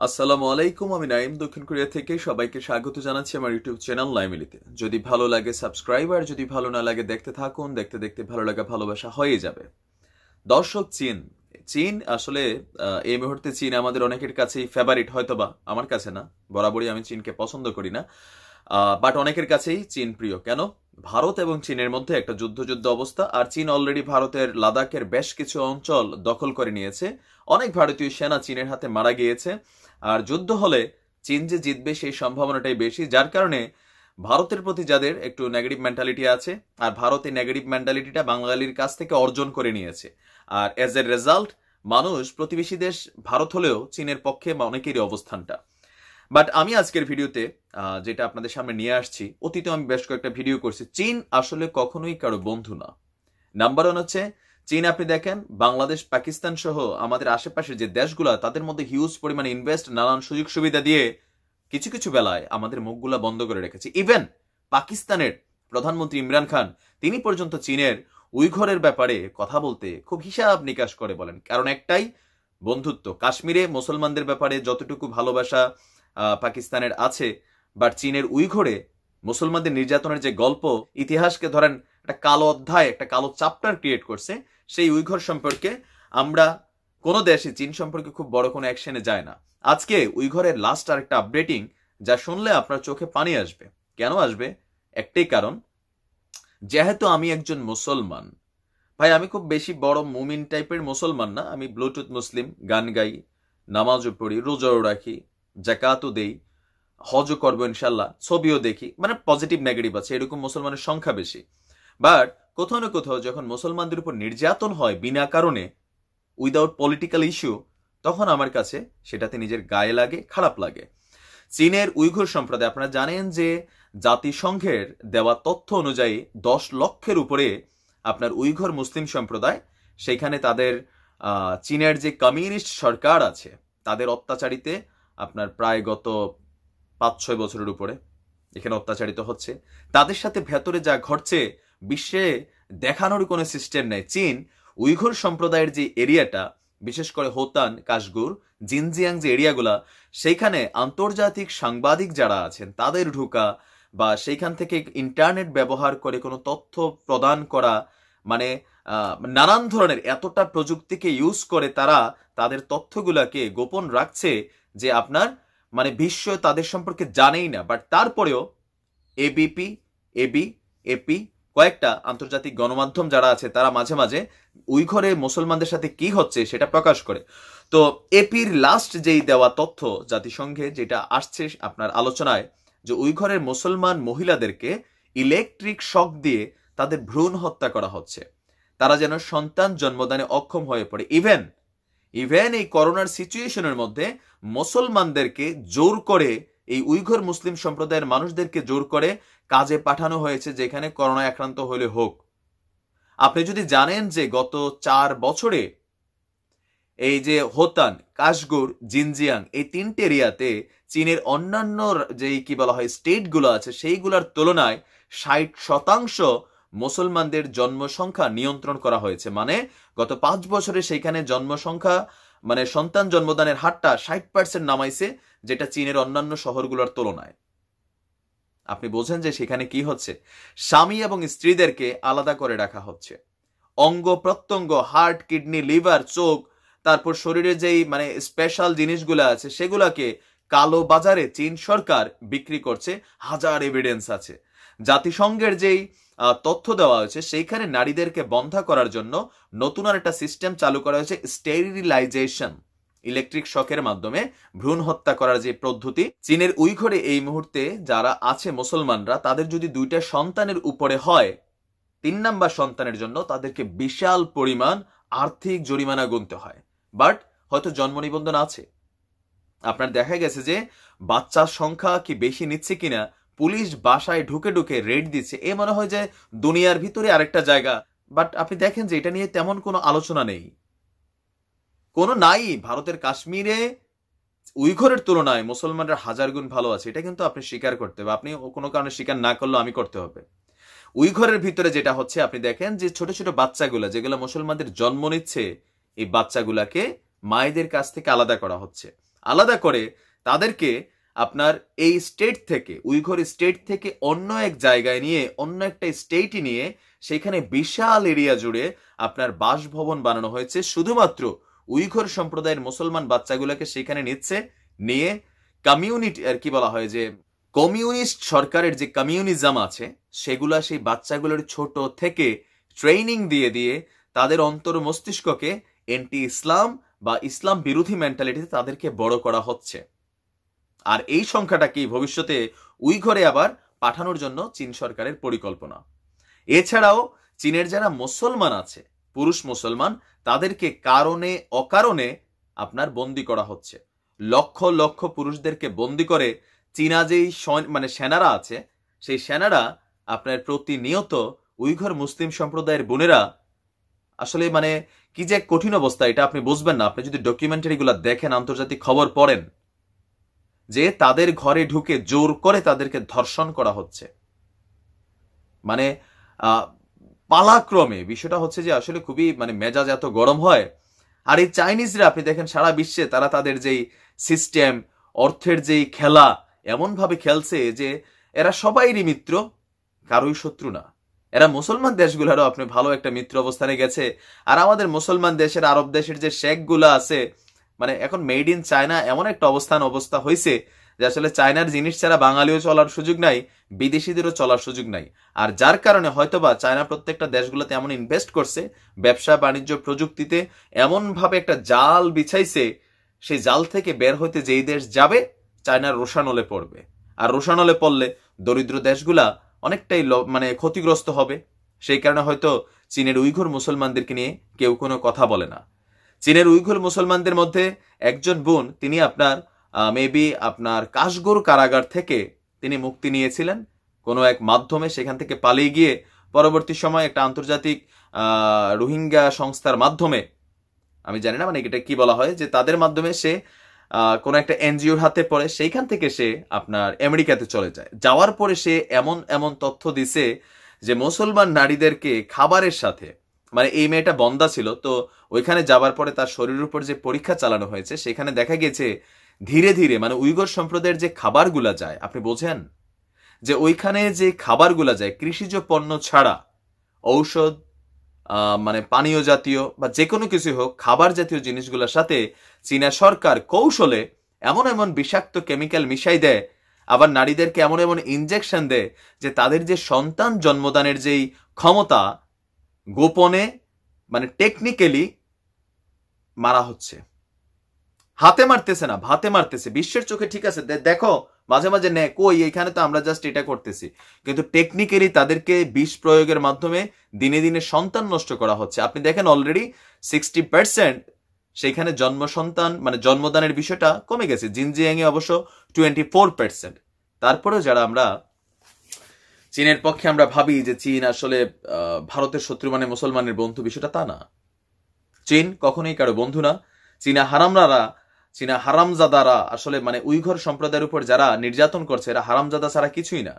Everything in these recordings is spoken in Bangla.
আসসালামু আলাইকুম, আমি নাইম দক্ষিণ কোরিয়া থেকে সবাইকে স্বাগত জানাচ্ছি আমার ইউটিউব চ্যানেল লাইমিলিতে। যদি ভালো লাগে সাবস্ক্রাইব, আর যদি ভালো না লাগে দেখতে থাকুন। দেখতে দেখতে ভালো লাগা ভালোবাসা হয়ে যাবে। দর্শক, চীন চীন আসলে এই মুহূর্তে চীন আমাদের অনেকের কাছেই ফেভারিট, হয়তোবা আমার কাছে না, বরাবরই আমি চীনকে পছন্দ করি না, বাট অনেকের কাছেই চীন প্রিয়। কেন? ভারত এবং চীনের মধ্যে একটা যুদ্ধ অবস্থা, আর চীন অলরেডি ভারতের লাদাখের বেশ কিছু অঞ্চল দখল করে নিয়েছে। অনেক ভারতীয় সেনা চীনের হাতে মারা গিয়েছে। আর যুদ্ধ হলে চীন যে জিতবে সেই সম্ভাবনাটাই বেশি, যার কারণে ভারতের প্রতি যাদের একটু নেগেটিভ মেন্টালিটি আছে, আর ভারত এই নেগেটিভ মেন্টালিটিটা বাঙালির কাছ থেকে অর্জন করে নিয়েছে। আর এজ এ রেজাল্ট মানুষ, প্রতিবেশী দেশ ভারত হলেও চীনের পক্ষে অনেকেরই অবস্থানটা। বাট আমি আজকের ভিডিওতে যেটা আপনাদের সামনে নিয়ে আসছি, অতীতে আমি বেশ কয়েকটা ভিডিও করছি, চীন আসলে কখনোই কারো বন্ধু না। নাম্বার ওয়ান হচ্ছে চীন। আপনি দেখেন বাংলাদেশ, পাকিস্তান সহ আমাদের আশেপাশের যে দেশগুলা, তাদের মধ্যে হিউজ পরিমাণে ইনভেস্ট, নানান সুযোগ সুবিধা দিয়ে কিছু কিছু বেলায় আমাদের মুখগুলা বন্ধ করে রেখেছে। ইভেন পাকিস্তানের প্রধানমন্ত্রী ইমরান খান, তিনি পর্যন্ত চীনের উইঘরের ব্যাপারে কথা বলতে খুব হিসাব নিকাশ করে বলেন। কারণ একটাই, বন্ধুত্ব। কাশ্মীরে মুসলমানদের ব্যাপারে যতটুকু ভালোবাসা পাকিস্তানের আছে, বাট চীনের উইঘরে মুসলমানদের নির্যাতনের যে গল্প, ইতিহাসকে ধরেন একটা কালো অধ্যায়, একটা কালো চ্যাপ্টার ক্রিয়েট করছে, সেই উইঘর সম্পর্কে আমরা কোনো দেশে চীন সম্পর্কে খুব বড় কোনো অ্যাকশনে যায় না। আজকে উইঘরের লাস্ট আর একটা আপডেটিং, যা শুনলে আপনার চোখে পানি আসবে। কেন আসবে? একটাই কারণ, যেহেতু আমি একজন মুসলমান, ভাই আমি খুব বেশি বড় মুমিন টাইপের মুসলমান না, আমি ব্লুটুথ মুসলিম, গান গাই, নামাজও পড়ি, রোজাও রাখি, জাকাতও দেই, হজও করবো ইনশাল্লাহ, ছবিও দেখি, মানে পজিটিভ নেগেটিভ আছে, এরকম মুসলমানের সংখ্যা বেশি। বাট কোথাও না কোথাও যখন মুসলমানদের উপর নির্যাতন হয় বিনা কারণে, উইদাউট পলিটিক্যাল ইস্যু, তখন আমার কাছে সেটাতে নিজের গায়ে লাগে, খারাপ লাগে। চীনের উইঘুর সম্প্রদায়, আপনারা জানেন যে জাতিসংঘের দেওয়া তথ্য অনুযায়ী 10 লক্ষের উপরে আপনার উইঘর মুসলিম সম্প্রদায়, সেখানে তাদের চীনের যে কমিউনিস্ট সরকার আছে, তাদের অত্যাচারিতে আপনার প্রায় গত 5-6 বছরের উপরে এখানে অত্যাচারিত হচ্ছে। তাদের সাথে ভেতরে যা ঘটছে, বিশ্বে দেখানোর কোনো সিস্টেম নেই। চীন উইঘুর সম্প্রদায়ের যে এরিয়াটা, বিশেষ করে হোতান, কাশগুর, জিনজিয়াং যে এরিয়াগুলা, সেইখানে আন্তর্জাতিক সাংবাদিক যারা আছেন তাদের ঢুকা, বা সেইখান থেকে ইন্টারনেট ব্যবহার করে কোনো তথ্য প্রদান করা, মানে নানান ধরনের এতটা প্রযুক্তিকে ইউজ করে তারা তাদের তথ্যগুলাকে গোপন রাখছে যে আপনার মানে বিশ্ব তাদের সম্পর্কে জানেই না। বাট তারপরেও এবিপি, এপি, কয়েকটা আন্তর্জাতিক গণমাধ্যম যারা আছে, তারা মাঝে মাঝে উইঘরে মুসলমানদের সাথে কি হচ্ছে সেটা প্রকাশ করে। তো এপির লাস্ট যেই দেওয়া তথ্য জাতিসংঘে যেটা আসছে আপনার আলোচনায়, যে উইঘরের মুসলমান মহিলাদেরকে ইলেকট্রিক শক দিয়ে তাদের ভ্রূণ হত্যা করা হচ্ছে, তারা যেন সন্তান জন্মদানে অক্ষম হয়ে পড়ে। ইভেন এই করোনার সিচুয়েশনের মধ্যে মুসলমানদেরকে জোর করে, এই উইঘর মুসলিম সম্প্রদায়ের মানুষদেরকে জোর করে কাজে পাঠানো হয়েছে, যেখানে করোনায় আক্রান্ত হলে হোক। আপনি যদি জানেন যে গত 4 বছরে এই যে হোতান, কাশগুর, জিনজিয়াং, এই 3টে এরিয়াতে চীনের অন্যান্য যেই কি বলা হয় স্টেটগুলো আছে, সেইগুলোর তুলনায় 60% মুসলমানদের জন্মসংখ্যা নিয়ন্ত্রণ করা হয়েছে। মানে গত 5 বছরে সেইখানে জন্মসংখ্যা, মানে সন্তান জন্মদানের হারটা 60% নামাইছে, যেটা চীনের অন্যান্য শহরগুলোর তুলনায়। আপনি বোঝেন যে সেখানে কি হচ্ছে। স্বামী এবং স্ত্রীদেরকে আলাদা করে রাখা হচ্ছে। অঙ্গ প্রত্যঙ্গ, হার্ট, কিডনি, লিভার, চোখ, তারপর শরীরে যেই মানে স্পেশাল জিনিসগুলো আছে, সেগুলাকে কালো বাজারে চীন সরকার বিক্রি করছে। হাজার এভিডেন্স আছে। জাতিসংঘের যেই তথ্য দেওয়া হয়েছে, সেইখানে নারীদেরকে বন্ধা করার জন্য নতুন আর একটা সিস্টেম চালু করা হয়েছে, স্টেরিলাইজেশন, ইলেকট্রিক শকের মাধ্যমে ভ্রূণ হত্যা করার যে পদ্ধতি। চীনের উইঘরে এই মুহূর্তে যারা আছে মুসলমানরা, তাদের যদি 2টা সন্তানের উপরে হয়, 3 নাম্বার সন্তানের জন্য তাদেরকে বিশাল পরিমাণ আর্থিক জরিমানা গুনতে হয়। বাট হয়তো জন্ম নিবন্ধন আছে। আপনার দেখা গেছে যে বাচ্চার সংখ্যা কি বেশি নিচ্ছে কিনা, পুলিশ বাসায় ঢুকে ঢুকে রেড দিচ্ছে, এ মনে হয় যে দুনিয়ার ভিতরে আরেকটা জায়গা। বাট আপনি দেখেন যে এটা নিয়ে তেমন কোনো আলোচনা নেই, কোনো নাই। ভারতের কাশ্মীরে উইঘরের তুলনায় মুসলমানরা 1000 গুণ ভালো আছে, এটা কিন্তু আপনি স্বীকার করতে হবে। আপনি কোনো কারণে স্বীকার না করলেও আমি করতে হবে। উইঘরের ভিতরে যেটা হচ্ছে, আপনি দেখেন যে ছোট ছোট বাচ্চাগুলা যেগুলো মুসলমানদের জন্ম নিচ্ছে, এই বাচ্চাগুলাকে মায়েদের কাছ থেকে আলাদা করা হচ্ছে। আলাদা করে তাদেরকে আপনার এই স্টেট থেকে, উইঘুর স্টেট থেকে অন্য এক জায়গায় নিয়ে, অন্য একটা স্টেটই নিয়ে সেখানে বিশাল এরিয়া জুড়ে আপনার বাসভবন বানানো হয়েছে। শুধুমাত্র উইঘুর সম্প্রদায়ের মুসলমান বাচ্চাগুলোকে সেখানে নিচ্ছে, নিয়ে কমিউনিটি আর কি বলা হয় যে কমিউনিস্ট সরকারের যে কমিউনিজম আছে সেগুলা সেই বাচ্চাগুলোর ছোট থেকে ট্রেনিং দিয়ে দিয়ে তাদের অন্তর মস্তিষ্ককে এন্টি ইসলাম বা ইসলাম বিরোধী মেন্টালিটিতে তাদেরকে বড় করা হচ্ছে। আর এই সংখ্যাটাকে ভবিষ্যতে উইঘুরে আবার পাঠানোর জন্য চীন সরকারের পরিকল্পনা। এছাড়াও চীনের যারা মুসলমান আছে, পুরুষ মুসলমান, তাদেরকে কারণে অকারণে আপনার বন্দি করা হচ্ছে। লক্ষ লক্ষ পুরুষদেরকে বন্দি করে চীনা যেই মানে সেনারা আছে, সেই সেনারা আপনার প্রতিনিয়ত উইঘুর মুসলিম সম্প্রদায়ের বোনেরা আসলে মানে কি যে কঠিন অবস্থা, এটা আপনি বুঝবেন না আপনি যদি ডকুমেন্টারিগুলো দেখেন, আন্তর্জাতিক খবর পড়েন, যে তাদের ঘরে ঢুকে জোর করে তাদেরকে ধর্ষণ করা হচ্ছে। মানে পালাক্রমে বিষয়টা হচ্ছে যে আসলে খুবই মানে মেজাজ এত গরম হয়। আর এই চাইনিজরা আপনি দেখেন সারা বিশ্বে তারা তাদের যেই সিস্টেম, অর্থের যেই খেলা এমন ভাবে খেলছে যে এরা সবাইরই মিত্র, কারোই শত্রু না। এরা মুসলমান দেশগুলোরও আপনি ভালো একটা মিত্র অবস্থানে গেছে। আর আমাদের মুসলমান দেশের, আরব দেশের যে শেখগুলো আছে, মানে এখন মেড ইন চায়না এমন একটা অবস্থা হয়েছে যে আসলে চায়নার জিনিস ছাড়া বাঙালিও চলার সুযোগ নাই, বিদেশিদেরও চলার সুযোগ নাই। আর যার কারণে হয়তোবা চায়না প্রত্যেকটা দেশগুলোতে এমন ইনভেস্ট করছে ব্যবসা বাণিজ্য প্রযুক্তিতে, এমন ভাবে একটা জাল বিছাইছে, সেই জাল থেকে বের হইতে যেই দেশ যাবে চায়নার রোষানলে পড়বে। আর রোষানলে পড়লে দরিদ্র দেশগুলা অনেকটাই মানে ক্ষতিগ্রস্ত হবে। সেই কারণে হয়তো চীনের উইঘুর মুসলমানদেরকে নিয়ে কেউ কোনো কথা বলে না। চীনের উইঘুর মুসলমানদের মধ্যে একজন বোন, তিনি আপনার মেবি আপনার কাশগর কারাগার থেকে তিনি মুক্তি নিয়েছিলেন কোনো এক মাধ্যমে, সেখান থেকে পালিয়ে গিয়ে পরবর্তী সময় একটা আন্তর্জাতিক রোহিঙ্গা সংস্থার মাধ্যমে, আমি জানি না মানে এটা কি বলা হয়, যে তাদের মাধ্যমে সে কোন একটা এনজিওর হাতে পড়ে, সেইখান থেকে সে আপনার আমেরিকাতে চলে যায়। যাওয়ার পরে সে এমন এমন তথ্য দিছে যে মুসলমান নারীদেরকে খাবারের সাথে, মানে এই মেয়েটা বন্দা ছিল তো, ওইখানে যাবার পরে তার শরীরের উপর যে পরীক্ষা চালানো হয়েছে সেখানে দেখা গেছে ধীরে ধীরে মানে উইঘুর সম্প্রদায়ের যে খাবারগুলা যায়, আপনি বোঝেন যে ওইখানে যে খাবারগুলা যায় কৃষিজ পণ্য ছাড়া, ঔষধ মানে পানীয় জাতীয় বা যে কোনো কিছু হোক, খাবার জাতীয় জিনিসগুলোর সাথে চীনা সরকার কৌশলে এমন এমন বিষাক্ত কেমিক্যাল মিশাই দেয়, আবার নারীদেরকে এমন এমন ইনজেকশন দেয় যে তাদের যে সন্তান জন্মদানের যেই ক্ষমতা গোপনে মানে টেকনিক্যালি মারা হচ্ছে। হাতে মারতেছে না, ভাতে মারতেছে। বিশ্বের চোখে ঠিক আছে, দেখো মাঝে মাঝে নে কই এখানে তো আমরা জাস্ট এটা করতেছি, কিন্তু টেকনিক্যালি তাদেরকে বিষ প্রয়োগের মাধ্যমে দিনে দিনে সন্তান নষ্ট করা হচ্ছে। আপনি দেখেন অলরেডি 60% সেইখানে জন্ম সন্তান মানে জন্মদানের বিষয়টা কমে গেছে। জিনজিয়াং এ অবশ্য 24%। তারপরেও যারা আমরা চীনের পক্ষে আমরা ভাবি যে চীন আসলে ভারতের শত্রু মানে মুসলমানের বন্ধু, বিষয়টা তা না। চীন কখনোই কারো বন্ধু না। চীনা হারামজাদারা আসলে মানে উইঘুর সম্প্রদায়ের উপর যারা নির্যাতন করছে এরা হারামজাদা ছাড়া কিছুই না।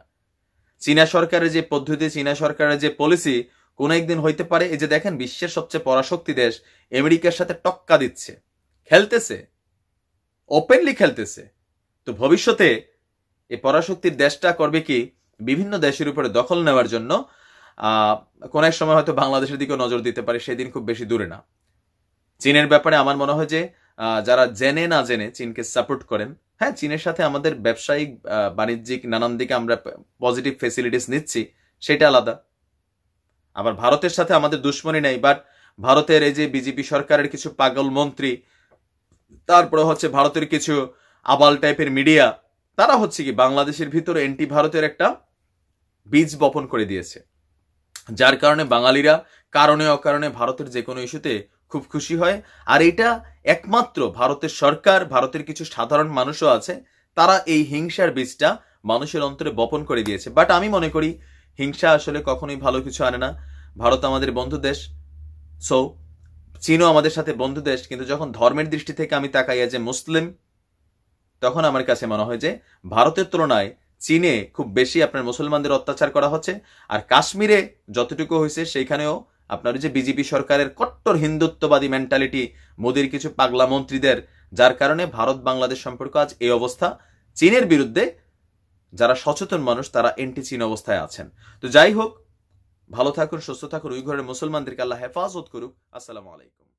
চীনা সরকারের যে পদ্ধতি, চীনা সরকারের যে পলিসি কোন একদিন হইতে পারে, এই যে দেখেন বিশ্বের সবচেয়ে পরাশক্তি দেশ আমেরিকার সাথে টক্কা দিচ্ছে, খেলতেছে, ওপেনলি খেলতেছে। তো ভবিষ্যতে এই পরাশক্তির দেশটা করবে কি বিভিন্ন দেশের উপরে দখল নেওয়ার জন্য কোন এক সময় হয়তো বাংলাদেশের দিকেও নজর দিতে পারে, সেদিন খুব বেশি দূরে না। চীনের ব্যাপারে আমার মনে হয় যে যারা জেনে না জেনে চীনকে সাপোর্ট করেন, হ্যাঁ চীনের সাথে আমাদের ব্যবসায়িক বাণিজ্যিক নানান দিকে আমরা পজিটিভ ফেসিলিটিস নিচ্ছি, সেটা আলাদা। আবার ভারতের সাথে আমাদের দুশ্মনী নেই, বাট ভারতের এই যে বিজেপি সরকারের কিছু পাগল মন্ত্রী, তারপরে হচ্ছে ভারতের কিছু আবাল টাইপের মিডিয়া, তারা হচ্ছে কি বাংলাদেশের ভিতরে এন্টি ভারতের একটা বীজ বপন করে দিয়েছে, যার কারণে বাঙালিরা কারণে অকারণে ভারতের যে কোনো ইস্যুতে খুব খুশি হয়। আর এটা একমাত্র ভারতের সরকার, ভারতের কিছু সাধারণ মানুষও আছে, তারা এই হিংসার বীজটা মানুষের অন্তরে বপন করে দিয়েছে। বাট আমি মনে করি হিংসা আসলে কখনোই ভালো কিছু আনে না। ভারত আমাদের বন্ধু দেশ, সো চীনও আমাদের সাথে বন্ধু দেশ, কিন্তু যখন ধর্মের দৃষ্টি থেকে আমি তাকাই যে মুসলিম, তখন আমার কাছে মনে হয় যে ভারতের তুলনায় চীনে খুব বেশি আপনার মুসলমানদের অত্যাচার করা হচ্ছে। আর কাশ্মীরে যতটুকু হয়েছে সেইখানেও আপনার যে বিজেপি সরকারের কট্টর হিন্দুত্ববাদী মেন্টালিটি, মোদির কিছু পাগলা মন্ত্রীদের, যার কারণে ভারত বাংলাদেশ সম্পর্ক আজ এই অবস্থা। চীনের বিরুদ্ধে যারা সচেতন মানুষ তারা এন্টি চীন অবস্থায় আছেন। তো যাই হোক, ভালো থাকুন, সুস্থ থাকুন, ওই ঘরের মুসলমানদেরকে আল্লাহ হেফাজত করুক। আসসালামু আলাইকুম।